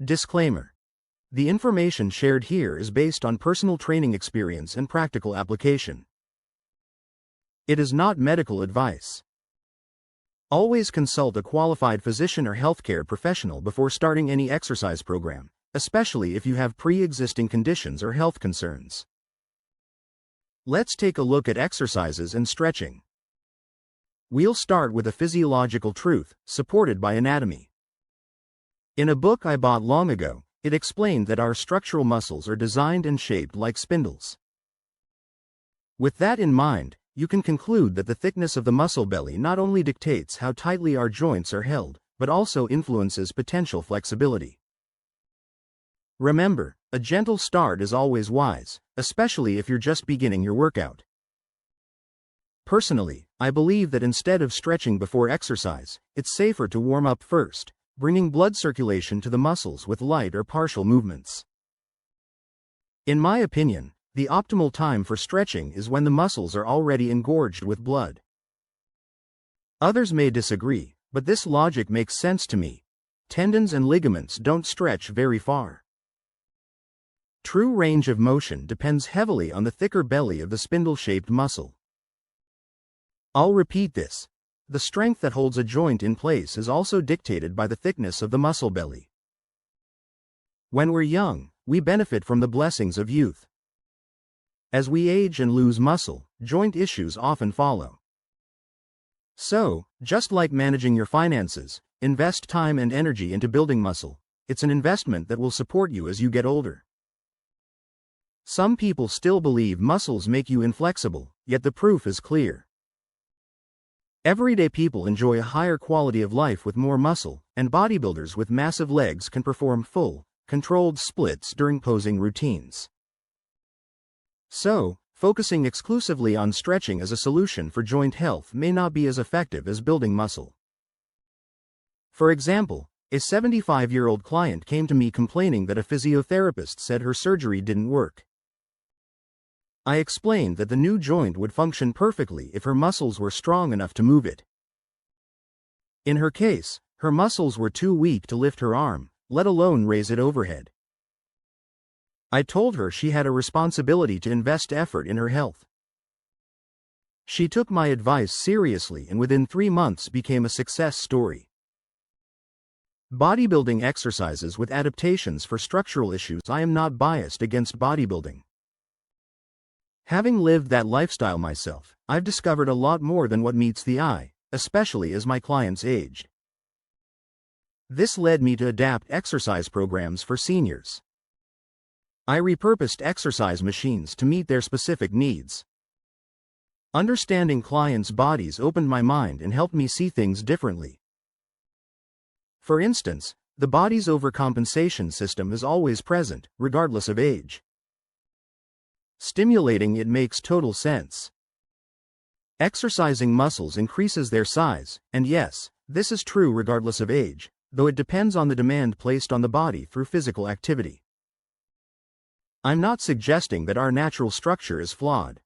Disclaimer. The information shared here is based on personal training experience and practical application. It is not medical advice. Always consult a qualified physician or healthcare professional before starting any exercise program, especially if you have pre-existing conditions or health concerns. Let's take a look at exercises and stretching. We'll start with a physiological truth, supported by anatomy. In a book I bought long ago, it explained that our structural muscles are designed and shaped like spindles. With that in mind, you can conclude that the thickness of the muscle belly not only dictates how tightly our joints are held, but also influences potential flexibility. Remember, a gentle start is always wise, especially if you're just beginning your workout. Personally, I believe that instead of stretching before exercise, it's safer to warm up first, bringing blood circulation to the muscles with light or partial movements. In my opinion, the optimal time for stretching is when the muscles are already engorged with blood. Others may disagree, but this logic makes sense to me. Tendons and ligaments don't stretch very far. True range of motion depends heavily on the thicker belly of the spindle-shaped muscle. I'll repeat this. The strength that holds a joint in place is also dictated by the thickness of the muscle belly. When we're young, we benefit from the blessings of youth. As we age and lose muscle, joint issues often follow. So, just like managing your finances, invest time and energy into building muscle. It's an investment that will support you as you get older. Some people still believe muscles make you inflexible, yet the proof is clear. Everyday people enjoy a higher quality of life with more muscle, and bodybuilders with massive legs can perform full, controlled splits during posing routines. So, focusing exclusively on stretching as a solution for joint health may not be as effective as building muscle. For example, a 75-year-old client came to me complaining that a physiotherapist said her surgery didn't work. I explained that the new joint would function perfectly if her muscles were strong enough to move it. In her case, her muscles were too weak to lift her arm, let alone raise it overhead. I told her she had a responsibility to invest effort in her health. She took my advice seriously and within 3 months became a success story. Bodybuilding exercises with adaptations for structural issues. I am not biased against bodybuilding. Having lived that lifestyle myself, I've discovered a lot more than what meets the eye, especially as my clients aged. This led me to adapt exercise programs for seniors. I repurposed exercise machines to meet their specific needs. Understanding clients' bodies opened my mind and helped me see things differently. For instance, the body's overcompensation system is always present, regardless of age. Stimulating it makes total sense. Exercising muscles increases their size, and yes, this is true regardless of age, though it depends on the demand placed on the body through physical activity. I'm not suggesting that our natural structure is flawed.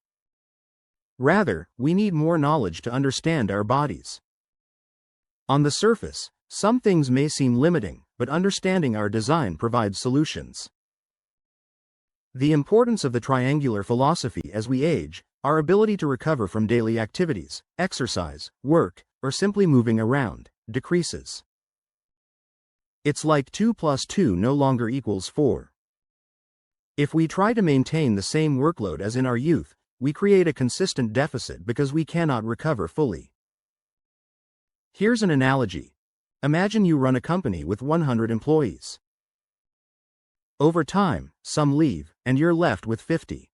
Rather, we need more knowledge to understand our bodies. On the surface, some things may seem limiting, but understanding our design provides solutions. The importance of the triangular philosophy as we age, our ability to recover from daily activities, exercise, work, or simply moving around, decreases. It's like 2 + 2 no longer equals 4. If we try to maintain the same workload as in our youth, we create a consistent deficit because we cannot recover fully. Here's an analogy. Imagine you run a company with 100 employees. Over time, some leave, and you're left with 50.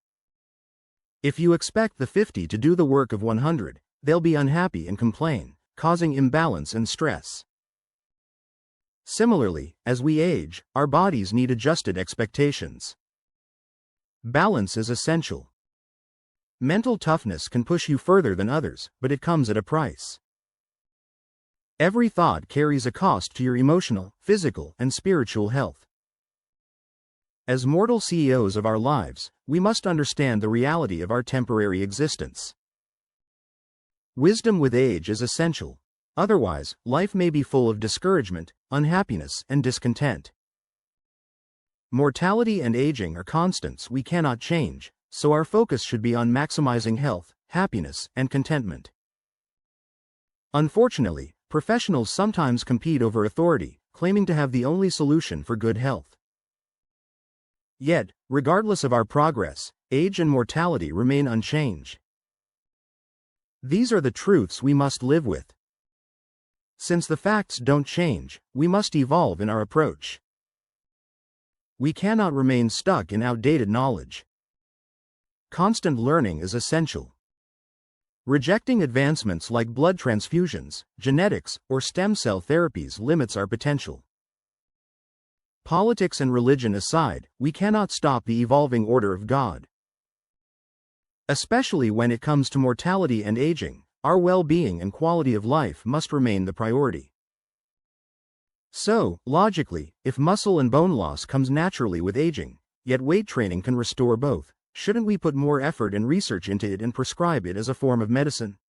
If you expect the 50 to do the work of 100, they'll be unhappy and complain, causing imbalance and stress. Similarly, as we age, our bodies need adjusted expectations. Balance is essential. Mental toughness can push you further than others, but it comes at a price. Every thought carries a cost to your emotional, physical, and spiritual health. As mortal CEOs of our lives, we must understand the reality of our temporary existence. Wisdom with age is essential. Otherwise, life may be full of discouragement, unhappiness, and discontent. Mortality and aging are constants we cannot change, so our focus should be on maximizing health, happiness, and contentment. Unfortunately, professionals sometimes compete over authority, claiming to have the only solution for good health. Yet, regardless of our progress, age and mortality remain unchanged. These are the truths we must live with. Since the facts don't change, we must evolve in our approach. We cannot remain stuck in outdated knowledge. Constant learning is essential. Rejecting advancements like blood transfusions, genetics, or stem cell therapies limits our potential. Politics and religion aside, we cannot stop the evolving order of God. Especially when it comes to mortality and aging, our well-being and quality of life must remain the priority. So, logically, if muscle and bone loss comes naturally with aging, yet weight training can restore both, shouldn't we put more effort and research into it and prescribe it as a form of medicine?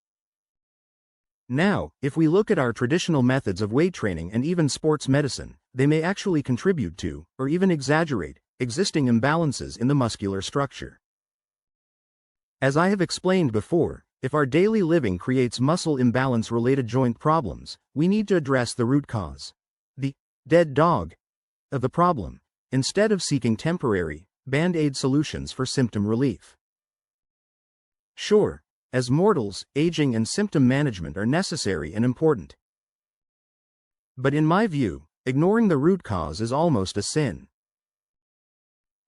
Now, if we look at our traditional methods of weight training and even sports medicine, they may actually contribute to, or even exaggerate, existing imbalances in the muscular structure. As I have explained before, if our daily living creates muscle imbalance-related joint problems, we need to address the root cause, the dead dog, of the problem, instead of seeking temporary, band-aid solutions for symptom relief. Sure, as mortals, aging and symptom management are necessary and important. But in my view, ignoring the root cause is almost a sin.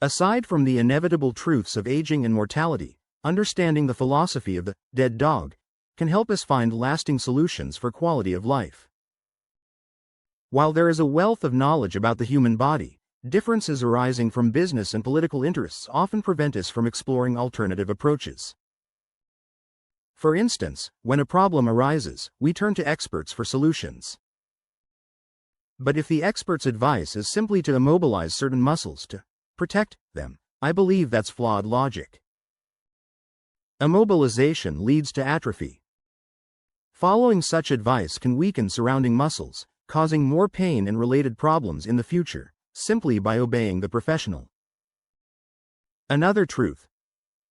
Aside from the inevitable truths of aging and mortality, understanding the philosophy of the dead dog can help us find lasting solutions for quality of life. While there is a wealth of knowledge about the human body, differences arising from business and political interests often prevent us from exploring alternative approaches. For instance, when a problem arises, we turn to experts for solutions. But if the expert's advice is simply to immobilize certain muscles to protect them, I believe that's flawed logic. Immobilization leads to atrophy. Following such advice can weaken surrounding muscles, causing more pain and related problems in the future, simply by obeying the professional. Another truth.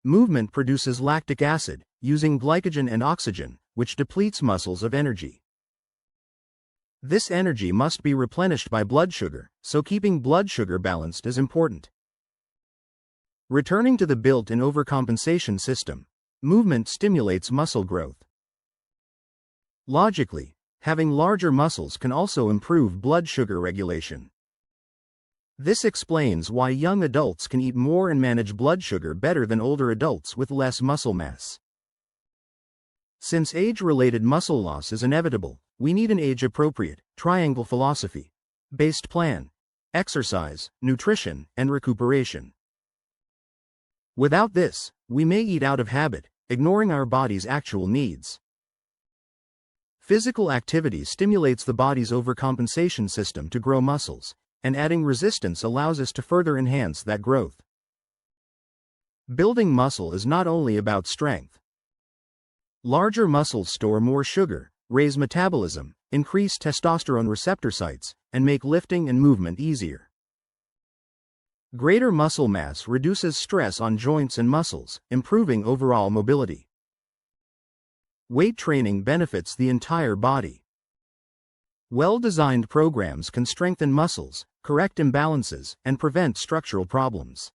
Movement produces lactic acid, using glycogen and oxygen, which depletes muscles of energy. This energy must be replenished by blood sugar, so keeping blood sugar balanced is important. Returning to the built-in overcompensation system, movement stimulates muscle growth. Logically, having larger muscles can also improve blood sugar regulation. This explains why young adults can eat more and manage blood sugar better than older adults with less muscle mass. Since age-related muscle loss is inevitable, we need an age-appropriate, triangle philosophy-based plan: exercise, nutrition, and recuperation. Without this, we may eat out of habit, ignoring our body's actual needs. Physical activity stimulates the body's overcompensation system to grow muscles, and adding resistance allows us to further enhance that growth. Building muscle is not only about strength. Larger muscles store more sugar, raise metabolism, increase testosterone receptor sites, and make lifting and movement easier. Greater muscle mass reduces stress on joints and muscles, improving overall mobility. Weight training benefits the entire body. Well-designed programs can strengthen muscles, correct imbalances, and prevent structural problems.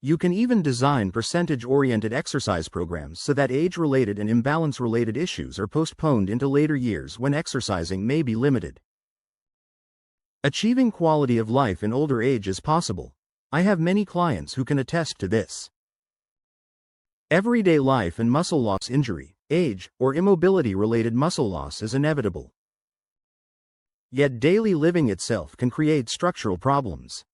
You can even design percentage-oriented exercise programs so that age-related and imbalance-related issues are postponed into later years when exercising may be limited. Achieving quality of life in older age is possible. I have many clients who can attest to this. Everyday life and muscle loss injury, age, or immobility-related muscle loss is inevitable. Yet daily living itself can create structural problems.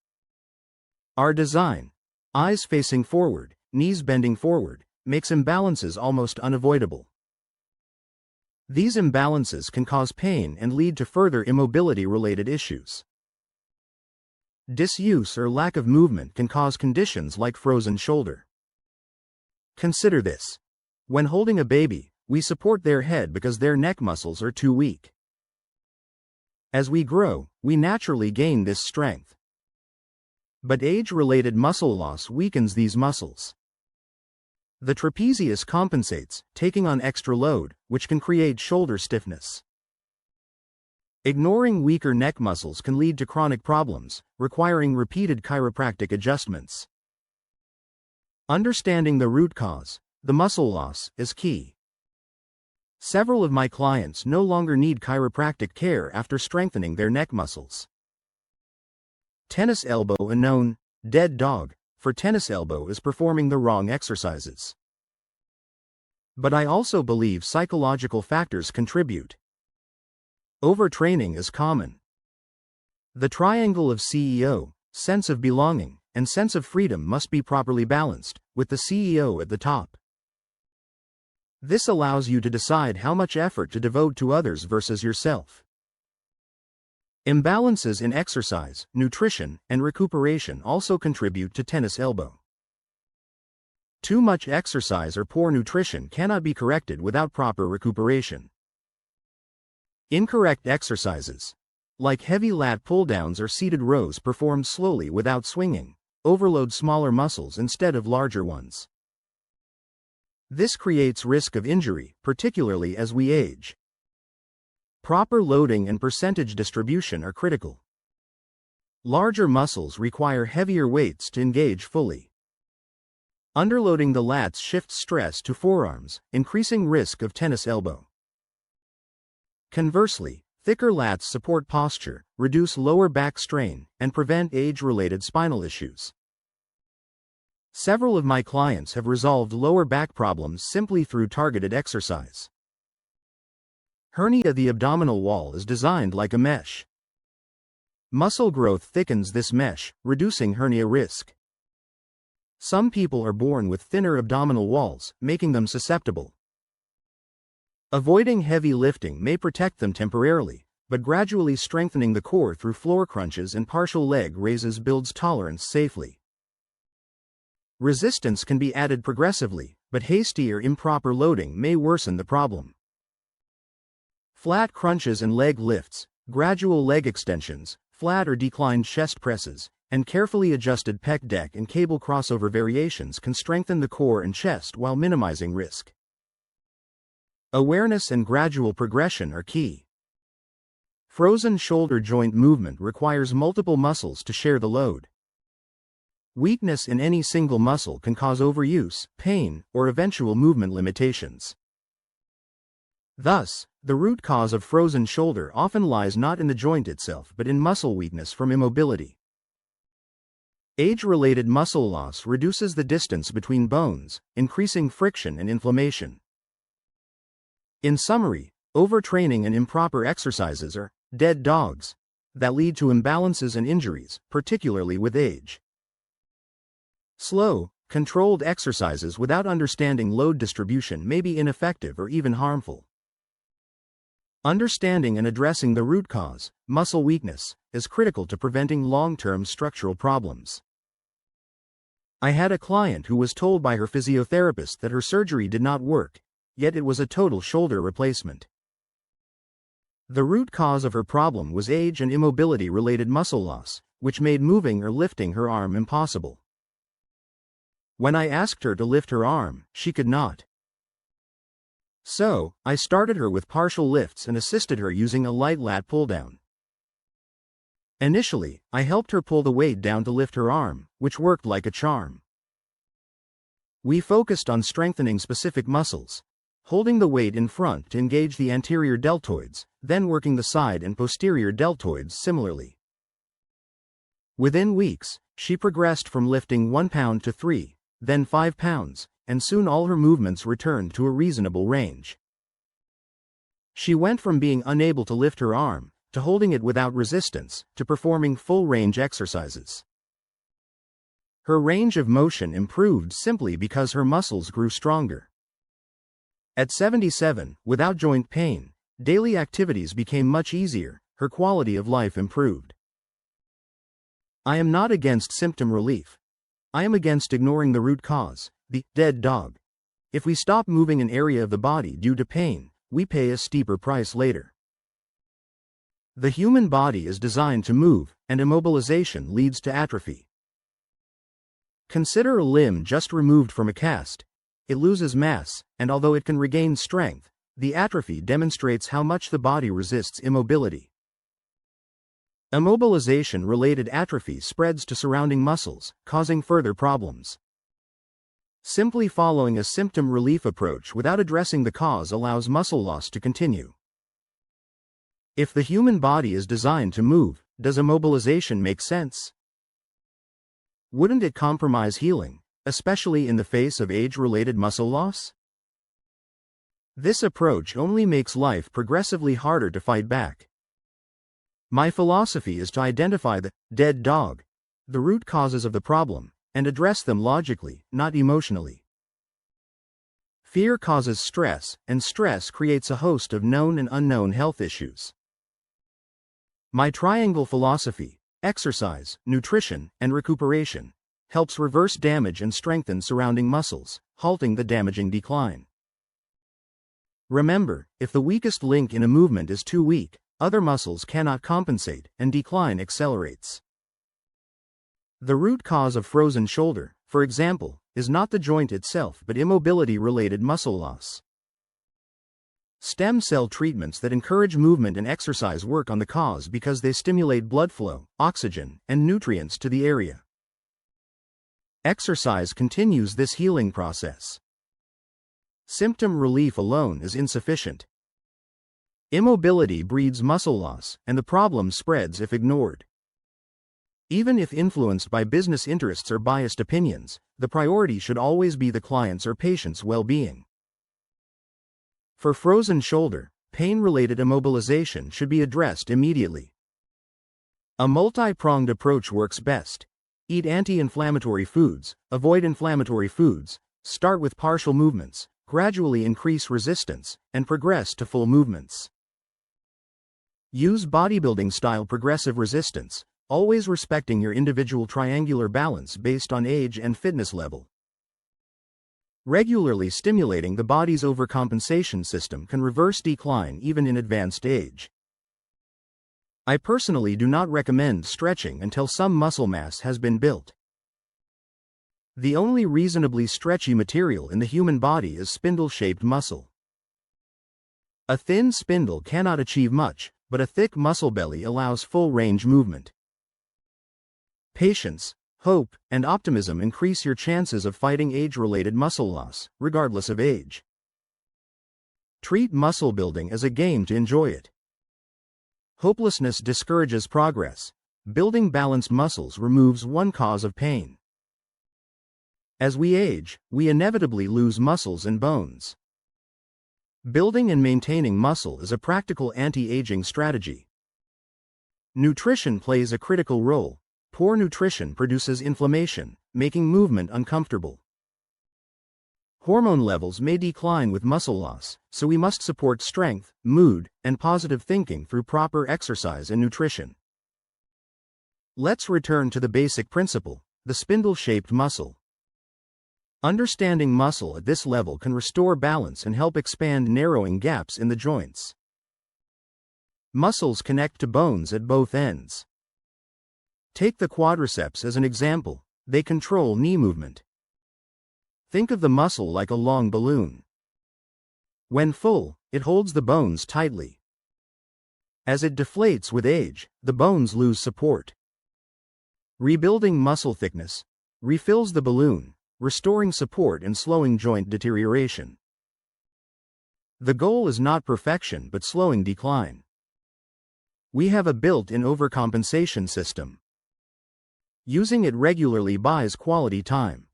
Our design, eyes facing forward, knees bending forward, makes imbalances almost unavoidable. These imbalances can cause pain and lead to further immobility-related issues. Disuse or lack of movement can cause conditions like frozen shoulder. Consider this. When holding a baby, we support their head because their neck muscles are too weak. As we grow, we naturally gain this strength. But age-related muscle loss weakens these muscles. The trapezius compensates, taking on extra load, which can create shoulder stiffness. Ignoring weaker neck muscles can lead to chronic problems, requiring repeated chiropractic adjustments. Understanding the root cause, the muscle loss, is key. Several of my clients no longer need chiropractic care after strengthening their neck muscles. Tennis elbow. A known dead dog for tennis elbow is performing the wrong exercises. But I also believe psychological factors contribute. Overtraining is common. The triangle of CEO, sense of belonging, and sense of freedom must be properly balanced, with the CEO at the top. This allows you to decide how much effort to devote to others versus yourself. Imbalances in exercise, nutrition, and recuperation also contribute to tennis elbow. Too much exercise or poor nutrition cannot be corrected without proper recuperation. Incorrect exercises, like heavy lat pull-downs or seated rows performed slowly without swinging, overload smaller muscles instead of larger ones. This creates risk of injury, particularly as we age. Proper loading and percentage distribution are critical. Larger muscles require heavier weights to engage fully. Underloading the lats shifts stress to forearms, increasing risk of tennis elbow. Conversely, thicker lats support posture, reduce lower back strain, and prevent age-related spinal issues. Several of my clients have resolved lower back problems simply through targeted exercise. Hernia. The abdominal wall is designed like a mesh. Muscle growth thickens this mesh, reducing hernia risk. Some people are born with thinner abdominal walls, making them susceptible. Avoiding heavy lifting may protect them temporarily, but gradually strengthening the core through floor crunches and partial leg raises builds tolerance safely. Resistance can be added progressively, but hasty or improper loading may worsen the problem. Flat crunches and leg lifts, gradual leg extensions, flat or declined chest presses, and carefully adjusted pec deck and cable crossover variations can strengthen the core and chest while minimizing risk. Awareness and gradual progression are key. Frozen shoulder joint movement requires multiple muscles to share the load. Weakness in any single muscle can cause overuse, pain, or eventual movement limitations. Thus, the root cause of frozen shoulder often lies not in the joint itself but in muscle weakness from immobility. Age-related muscle loss reduces the distance between bones, increasing friction and inflammation. In summary, overtraining and improper exercises are dead dogs that lead to imbalances and injuries, particularly with age. Slow, controlled exercises without understanding load distribution may be ineffective or even harmful. Understanding and addressing the root cause, muscle weakness, is critical to preventing long-term structural problems. I had a client who was told by her physiotherapist that her surgery did not work, yet it was a total shoulder replacement. The root cause of her problem was age and immobility-related muscle loss, which made moving or lifting her arm impossible. When I asked her to lift her arm, she could not. So, I started her with partial lifts and assisted her using a light lat pull-down. Initially, I helped her pull the weight down to lift her arm, which worked like a charm. We focused on strengthening specific muscles, holding the weight in front to engage the anterior deltoids, then working the side and posterior deltoids similarly. Within weeks, she progressed from lifting 1 pound to 3, then 5 pounds, and soon all her movements returned to a reasonable range. She went from being unable to lift her arm, to holding it without resistance, to performing full-range exercises. Her range of motion improved simply because her muscles grew stronger. At 77, without joint pain, daily activities became much easier, her quality of life improved. I am not against symptom relief. I am against ignoring the root cause, the dead dog. If we stop moving an area of the body due to pain, we pay a steeper price later. The human body is designed to move, and immobilization leads to atrophy. Consider a limb just removed from a cast. It loses mass, and although it can regain strength, the atrophy demonstrates how much the body resists immobility. Immobilization-related atrophy spreads to surrounding muscles, causing further problems. Simply following a symptom relief approach without addressing the cause allows muscle loss to continue. If the human body is designed to move, does immobilization make sense? Wouldn't it compromise healing, especially in the face of age-related muscle loss? This approach only makes life progressively harder to fight back. My philosophy is to identify the dead dog, the root causes of the problem, and address them logically, not emotionally. Fear causes stress, and stress creates a host of known and unknown health issues. My triangle philosophy, exercise, nutrition, and recuperation, helps reverse damage and strengthen surrounding muscles, halting the damaging decline. Remember, if the weakest link in a movement is too weak, other muscles cannot compensate, and decline accelerates. The root cause of frozen shoulder, for example, is not the joint itself but immobility-related muscle loss. Stem cell treatments that encourage movement and exercise work on the cause because they stimulate blood flow, oxygen, and nutrients to the area. Exercise continues this healing process. Symptom relief alone is insufficient. Immobility breeds muscle loss, and the problem spreads if ignored. Even if influenced by business interests or biased opinions, the priority should always be the client's or patient's well-being. For frozen shoulder, pain-related immobilization should be addressed immediately. A multi-pronged approach works best. Eat anti-inflammatory foods, avoid inflammatory foods, start with partial movements, gradually increase resistance, and progress to full movements. Use bodybuilding-style progressive resistance, always respecting your individual triangular balance based on age and fitness level. Regularly stimulating the body's overcompensation system can reverse decline even in advanced age. I personally do not recommend stretching until some muscle mass has been built. The only reasonably stretchy material in the human body is spindle-shaped muscle. A thin spindle cannot achieve much, but a thick muscle belly allows full-range movement. Patience, hope, and optimism increase your chances of fighting age-related muscle loss, regardless of age. Treat muscle building as a game to enjoy it. Hopelessness discourages progress. Building balanced muscles removes one cause of pain. As we age, we inevitably lose muscles and bones. Building and maintaining muscle is a practical anti-aging strategy. Nutrition plays a critical role. Poor nutrition produces inflammation, making movement uncomfortable. Hormone levels may decline with muscle loss, so we must support strength, mood, and positive thinking through proper exercise and nutrition. Let's return to the basic principle, the spindle-shaped muscle. Understanding muscle at this level can restore balance and help expand narrowing gaps in the joints. Muscles connect to bones at both ends. Take the quadriceps as an example. They control knee movement. Think of the muscle like a long balloon. When full, it holds the bones tightly. As it deflates with age, the bones lose support. Rebuilding muscle thickness refills the balloon, restoring support and slowing joint deterioration. The goal is not perfection but slowing decline. We have a built-in overcompensation system. Using it regularly buys quality time.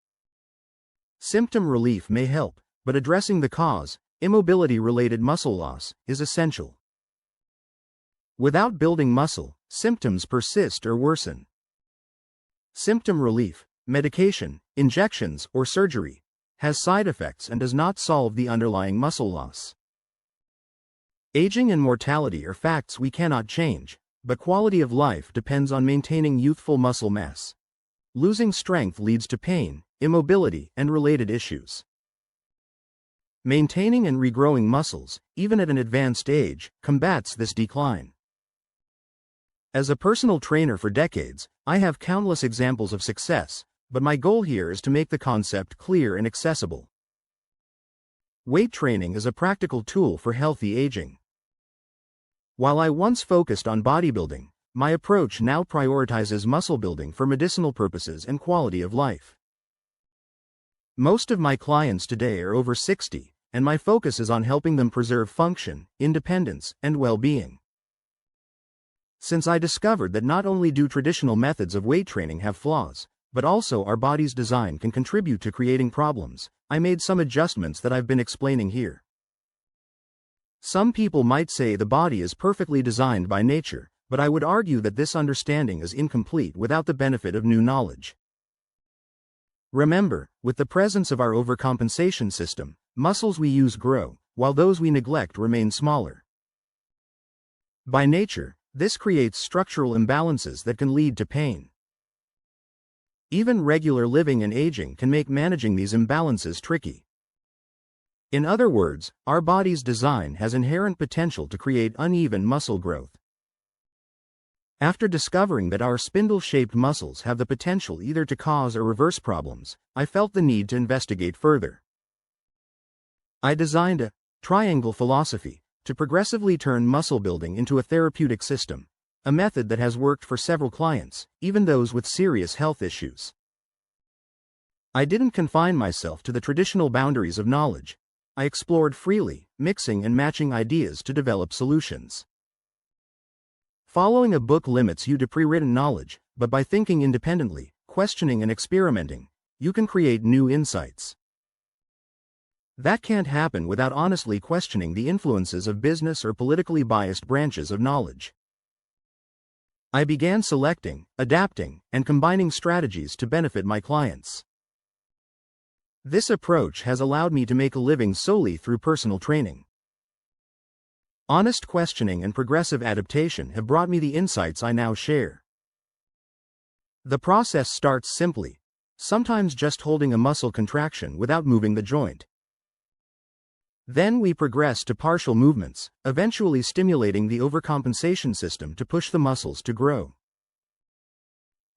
Symptom relief may help, but addressing the cause, immobility-related muscle loss, is essential. Without building muscle, symptoms persist or worsen. Symptom relief, medication, injections, or surgery, has side effects and does not solve the underlying muscle loss. Aging and mortality are facts we cannot change, but quality of life depends on maintaining youthful muscle mass. Losing strength leads to pain, immobility, and related issues. Maintaining and regrowing muscles, even at an advanced age, combats this decline. As a personal trainer for decades, I have countless examples of success, but my goal here is to make the concept clear and accessible. Weight training is a practical tool for healthy aging. While I once focused on bodybuilding, my approach now prioritizes muscle building for medicinal purposes and quality of life. Most of my clients today are over 60, and my focus is on helping them preserve function, independence, and well-being. Since I discovered that not only do traditional methods of weight training have flaws, but also our body's design can contribute to creating problems, I made some adjustments that I've been explaining here. Some people might say the body is perfectly designed by nature, but I would argue that this understanding is incomplete without the benefit of new knowledge. Remember, with the presence of our overcompensation system, muscles we use grow, while those we neglect remain smaller. By nature, this creates structural imbalances that can lead to pain. Even regular living and aging can make managing these imbalances tricky. In other words, our body's design has inherent potential to create uneven muscle growth. After discovering that our spindle-shaped muscles have the potential either to cause or reverse problems, I felt the need to investigate further. I designed a triangle philosophy to progressively turn muscle building into a therapeutic system, a method that has worked for several clients, even those with serious health issues. I didn't confine myself to the traditional boundaries of knowledge. I explored freely, mixing and matching ideas to develop solutions. Following a book limits you to pre-written knowledge, but by thinking independently, questioning and experimenting, you can create new insights. That can't happen without honestly questioning the influences of business or politically biased branches of knowledge. I began selecting, adapting, and combining strategies to benefit my clients. This approach has allowed me to make a living solely through personal training. Honest questioning and progressive adaptation have brought me the insights I now share. The process starts simply, sometimes just holding a muscle contraction without moving the joint. Then we progress to partial movements, eventually stimulating the overcompensation system to push the muscles to grow.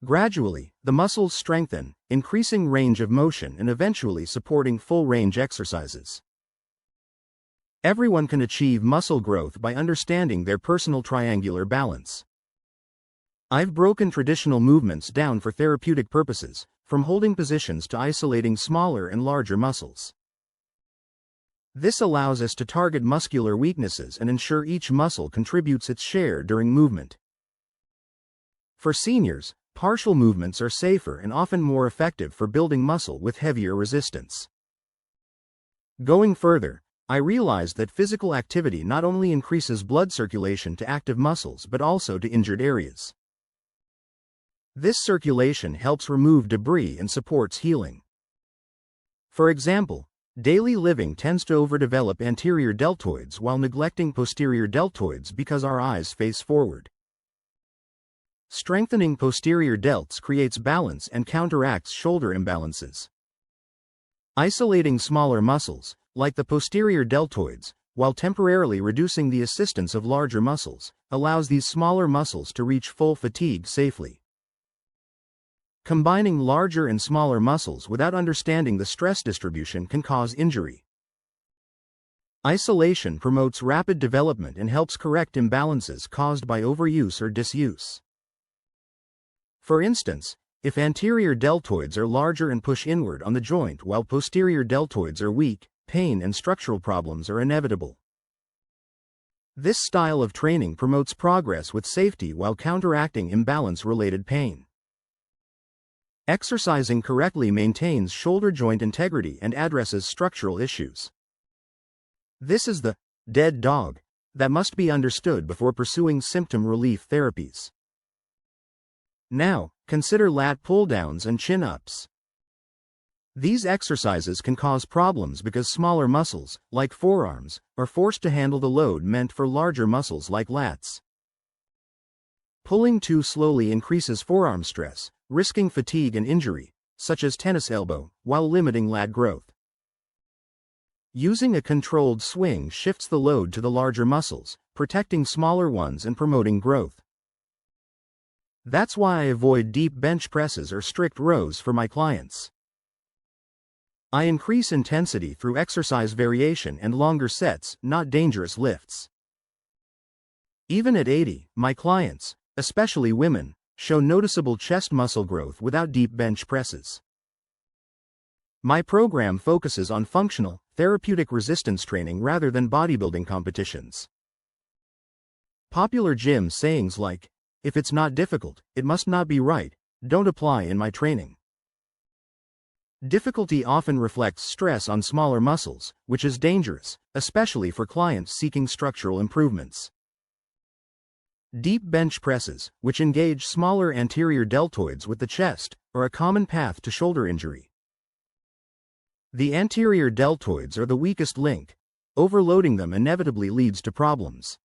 Gradually, the muscles strengthen, increasing range of motion and eventually supporting full-range exercises. Everyone can achieve muscle growth by understanding their personal triangular balance. I've broken traditional movements down for therapeutic purposes, from holding positions to isolating smaller and larger muscles. This allows us to target muscular weaknesses and ensure each muscle contributes its share during movement. For seniors, partial movements are safer and often more effective for building muscle with heavier resistance. Going further, I realized that physical activity not only increases blood circulation to active muscles but also to injured areas. This circulation helps remove debris and supports healing. For example, daily living tends to overdevelop anterior deltoids while neglecting posterior deltoids because our eyes face forward. Strengthening posterior delts creates balance and counteracts shoulder imbalances. Isolating smaller muscles, like the posterior deltoids, while temporarily reducing the assistance of larger muscles, allows these smaller muscles to reach full fatigue safely. Combining larger and smaller muscles without understanding the stress distribution can cause injury. Isolation promotes rapid development and helps correct imbalances caused by overuse or disuse. For instance, if anterior deltoids are larger and push inward on the joint while posterior deltoids are weak, pain and structural problems are inevitable. This style of training promotes progress with safety while counteracting imbalance-related pain. Exercising correctly maintains shoulder joint integrity and addresses structural issues. This is the dead dog that must be understood before pursuing symptom relief therapies. Now, consider lat pull-downs and chin-ups. These exercises can cause problems because smaller muscles, like forearms, are forced to handle the load meant for larger muscles like lats. Pulling too slowly increases forearm stress, risking fatigue and injury, such as tennis elbow, while limiting lat growth. Using a controlled swing shifts the load to the larger muscles, protecting smaller ones and promoting growth. That's why I avoid deep bench presses or strict rows for my clients. I increase intensity through exercise variation and longer sets, not dangerous lifts. Even at 80, my clients, especially women, show noticeable chest muscle growth without deep bench presses. My program focuses on functional, therapeutic resistance training rather than bodybuilding competitions. Popular gym sayings like, "If it's not difficult, it must not be right," don't apply in my training. Difficulty often reflects stress on smaller muscles, which is dangerous, especially for clients seeking structural improvements. Deep bench presses, which engage smaller anterior deltoids with the chest, are a common path to shoulder injury. The anterior deltoids are the weakest link. Overloading them inevitably leads to problems.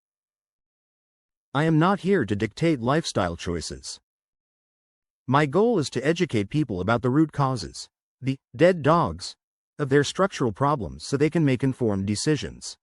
I am not here to dictate lifestyle choices. My goal is to educate people about the root causes, the dead dogs, of their structural problems so they can make informed decisions.